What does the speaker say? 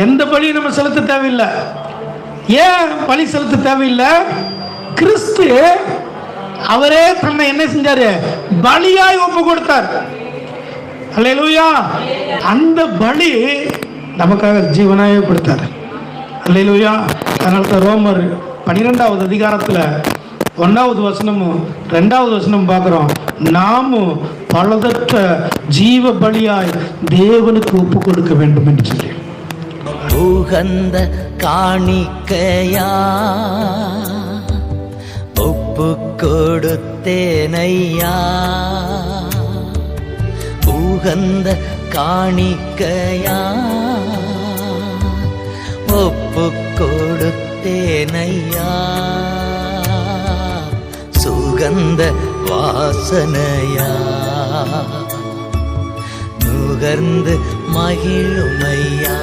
எந்த பலியும் நம்ம செலுத்த தேவையில்லை. ஏன் பலி செலுத்த தேவையில்லை? கிறிஸ்து அவரே தன்னை என்ன செஞ்சாரு? பலியாய் ஒப்பு கொடுத்தார். அல்லேலூயா. அந்த பலி நமக்காக ஜீவனாயே கொடுத்தார். அல்லேலூயா. அதனால ரோமர் 12வது அதிகாரத்தில் 1வது வசனமும் 2வது வசனமும் பார்க்குறோம். நாமும் பலதற்ற ஜீவ பலியாய் தேவனுக்கு ஒப்பு கொடுக்க வேண்டும் என்று சொல்லி, உகந்த காணிக்கையா ஒப்பு கொடுத்தேனையா. உகந்த காணிக்கையா ஒப்பு கொடுத்தேனையா. சுகந்த வாசனையா நுகர்ந்து மகிழுமையா.